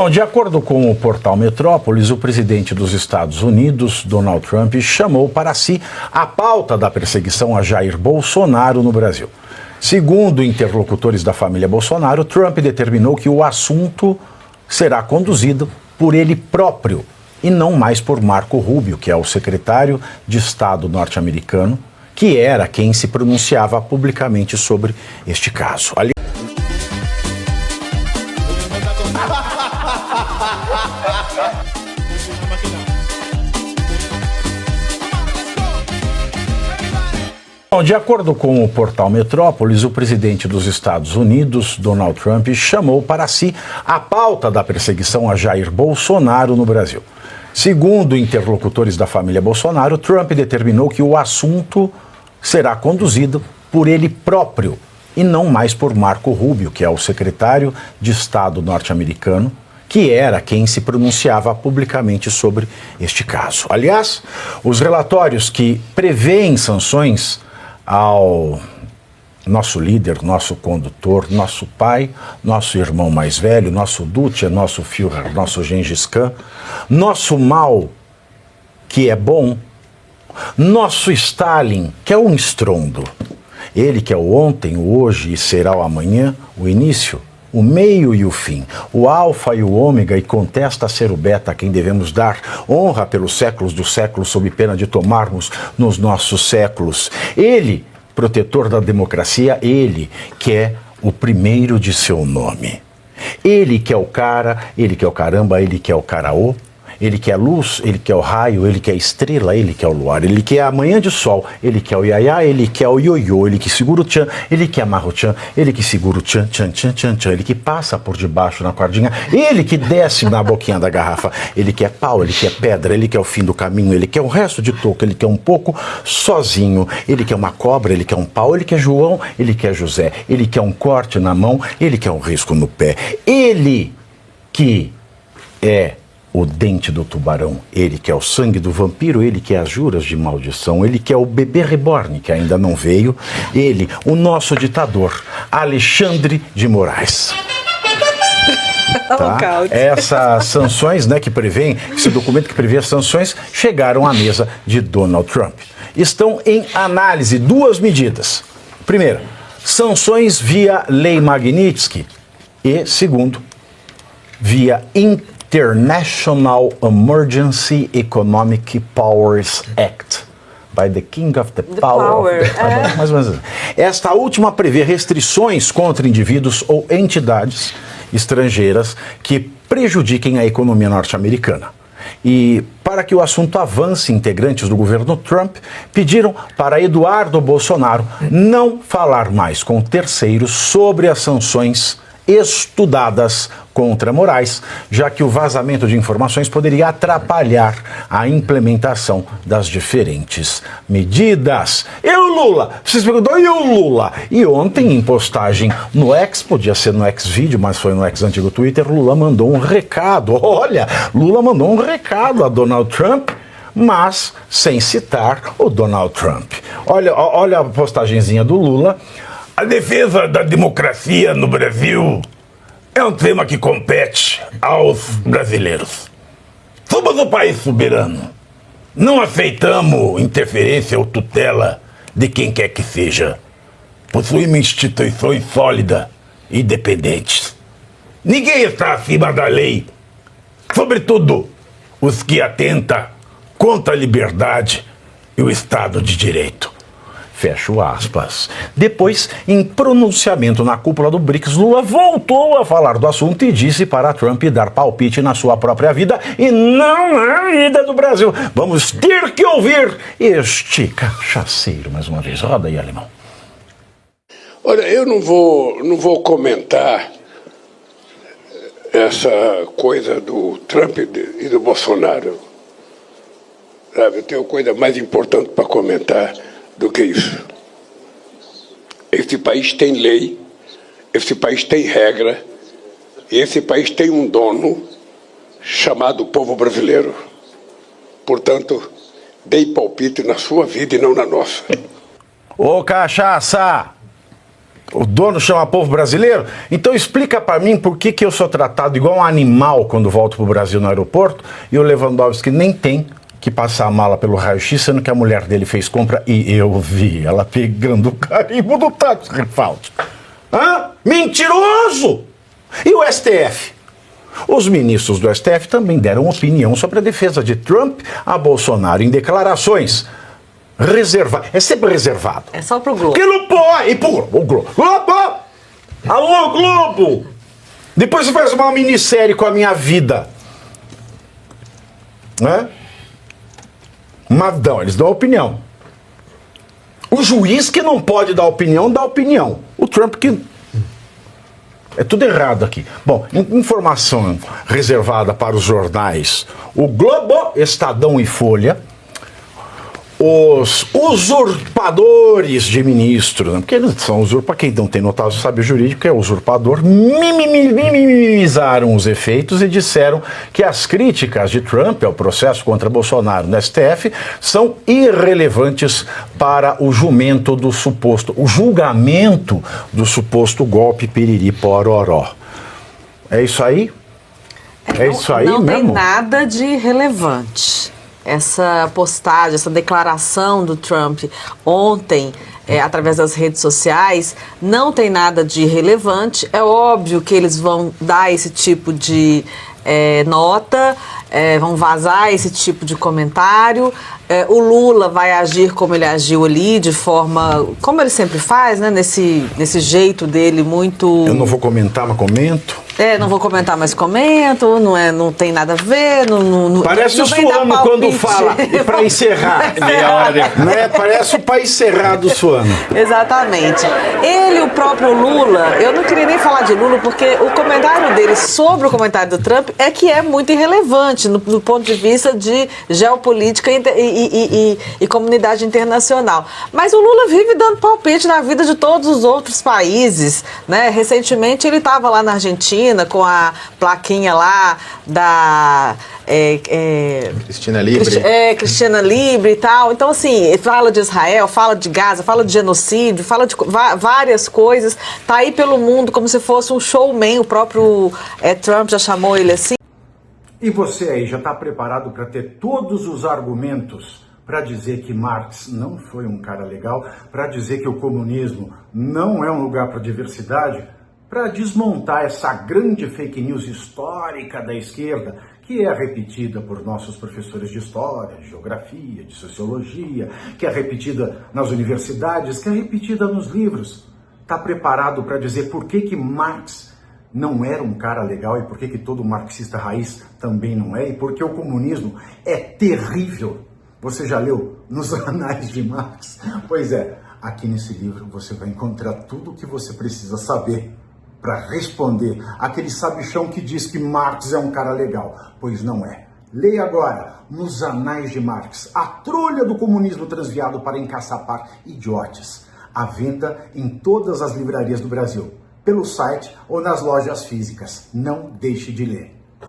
Bom, de acordo com o portal Metrópolis, o presidente dos Estados Unidos, Donald Trump, chamou para si a pauta da perseguição a Jair Bolsonaro no Brasil. Segundo interlocutores da família Bolsonaro, Trump determinou que o assunto será conduzido por ele próprio e não mais por Marco Rubio, que é o secretário de Estado norte-americano, que era quem se pronunciava publicamente sobre este caso. Bom, de acordo com o portal Metrópolis, o presidente dos Estados Unidos, Donald Trump, chamou para si a pauta da perseguição a Jair Bolsonaro no Brasil. Segundo interlocutores da família Bolsonaro, Trump determinou que o assunto será conduzido por ele próprio e não mais por Marco Rubio, que é o secretário de Estado norte-americano, que era quem se pronunciava publicamente sobre este caso. Aliás, os relatórios que prevêem sanções ao nosso líder, nosso condutor, nosso pai, nosso irmão mais velho, nosso Duce, nosso Führer, nosso Gengis Khan, nosso Mao, que é bom, nosso Stalin, que é um estrondo, ele que é o ontem, o hoje e será o amanhã, o início, o meio e o fim, o alfa e o ômega, e contesta ser o beta a quem devemos dar honra pelos séculos dos séculos, sob pena de tomarmos nos nossos séculos. Ele, protetor da democracia, ele que é o primeiro de seu nome. Ele que é o cara, ele que é o caramba, ele que é o caraô, ele que é luz, ele que é o raio, ele que é estrela, ele que é o luar, ele que é a manhã de sol, ele que é o iaiá, ele que é o ioiô, ele que segura o tchan, ele que amarra o tchan, ele que segura o tchan, tchan, tchan, tchan, tchan, ele que passa por debaixo na cordinha, ele que desce na boquinha da garrafa, ele que é pau, ele que é pedra, ele que é o fim do caminho, ele que é o resto de toco, ele que é um pouco sozinho, ele que é uma cobra, ele que é um pau, ele que é João, ele que é José, ele que é um corte na mão, ele que é um risco no pé, ele que é o dente do tubarão, ele que é o sangue do vampiro, ele que é as juras de maldição, ele que é o bebê reborn, que ainda não veio, ele, o nosso ditador, Alexandre de Moraes. Tá? Essas sanções, né, que prevêem, esse documento que prevê as sanções, chegaram à mesa de Donald Trump. Estão em análise duas medidas. Primeira, sanções via Lei Magnitsky e, segundo, via International Emergency Economic Powers Act, by the King of the Power. Mais ou menos assim. Esta última prevê restrições contra indivíduos ou entidades estrangeiras que prejudiquem a economia norte-americana. E para que o assunto avance, integrantes do governo Trump pediram para Eduardo Bolsonaro não falar mais com terceiros sobre as sanções estudadas contra Moraes, já que o vazamento de informações poderia atrapalhar a implementação das diferentes medidas. E o Lula? Vocês perguntam, e o Lula? E ontem, em postagem no X, podia ser no X-Vídeo, mas foi no X-Antigo Twitter, Lula mandou um recado. Olha, Lula mandou um recado a Donald Trump, mas sem citar o Donald Trump. Olha a postagenzinha do Lula. A defesa da democracia no Brasil é um tema que compete aos brasileiros. Somos um país soberano. Não aceitamos interferência ou tutela de quem quer que seja. Possuímos instituições sólidas e independentes. Ninguém está acima da lei, sobretudo os que atentam contra a liberdade e o Estado de Direito. Fecho aspas. Depois, em pronunciamento na cúpula do BRICS, Lula voltou a falar do assunto e disse para Trump dar palpite na sua própria vida e não na vida do Brasil. Vamos ter que ouvir este cachaceiro mais uma vez. Roda aí, alemão. Olha, eu não vou comentar essa coisa do Trump e do Bolsonaro. Sabe, eu tenho coisa mais importante para comentar do que isso. Esse país tem lei, esse país tem regra, e esse país tem um dono chamado povo brasileiro. Portanto, dei palpite na sua vida e não na nossa. Ô, cachaça! O dono chama povo brasileiro? Então explica para mim por que eu sou tratado igual um animal quando volto pro Brasil no aeroporto e o Lewandowski nem tem que passar a mala pelo raio-x, sendo que a mulher dele fez compra e eu vi ela pegando o carimbo do Tax Refund. Hã? Mentiroso! E o STF? Os ministros do STF também deram opinião sobre a defesa de Trump a Bolsonaro em declarações. É sempre reservado. É só pro Globo. Porque não pode. E pro Globo. O Globo. Globo! Alô, Globo! Depois você faz uma minissérie com a minha vida. Né? Mas não, eles dão opinião. O juiz que não pode dar opinião, dá opinião. O Trump que... É tudo errado aqui. Bom, informação reservada para os jornais. O Globo, Estadão e Folha. Os usurpadores de ministros, né? Porque eles são usurpadores, quem não tem notado sabe o jurídico, é usurpador, minimizaram os efeitos e disseram que as críticas de Trump ao processo contra Bolsonaro no STF são irrelevantes para o julgamento do suposto golpe piriri pororó. É isso aí? É isso aí não mesmo? Não tem nada de relevante. Essa postagem, essa declaração do Trump ontem, através das redes sociais, não tem nada de relevante. É óbvio que eles vão dar esse tipo de nota, vão vazar esse tipo de comentário. O Lula vai agir como ele agiu ali, de forma... como ele sempre faz, né? Nesse jeito dele muito... Eu não vou comentar, mas comento. Não vou comentar, mas comento, não tem nada a ver, parece não o Suano quando fala, e para encerrar, né? Parece o país cerrado do Suano. Exatamente. Ele, o próprio Lula, eu não queria nem falar de Lula, porque o comentário dele sobre o comentário do Trump é que é muito irrelevante do ponto de vista de geopolítica e comunidade internacional. Mas o Lula vive dando palpite na vida de todos os outros países, né? Recentemente ele estava lá na Argentina, com a plaquinha lá da Cristina Libre. Cristina Libre e tal. Então, assim, fala de Israel, fala de Gaza, fala de genocídio, fala de várias coisas. Tá aí pelo mundo como se fosse um showman. O próprio Trump já chamou ele assim. E você aí já está preparado para ter todos os argumentos para dizer que Marx não foi um cara legal, para dizer que o comunismo não é um lugar para diversidade, para desmontar essa grande fake news histórica da esquerda, que é repetida por nossos professores de história, de geografia, de sociologia, que é repetida nas universidades, que é repetida nos livros. Está preparado para dizer por que Marx não era um cara legal e por que todo marxista raiz também não é, e por que o comunismo é terrível? Você já leu Nos Anais de Marx? Pois é, aqui nesse livro você vai encontrar tudo o que você precisa saber para responder aquele sabichão que diz que Marx é um cara legal, pois não é. Leia agora, Nos Anais de Marx, a trolha do comunismo transviado para encaçapar idiotes. À venda em todas as livrarias do Brasil, pelo site ou nas lojas físicas. Não deixe de ler.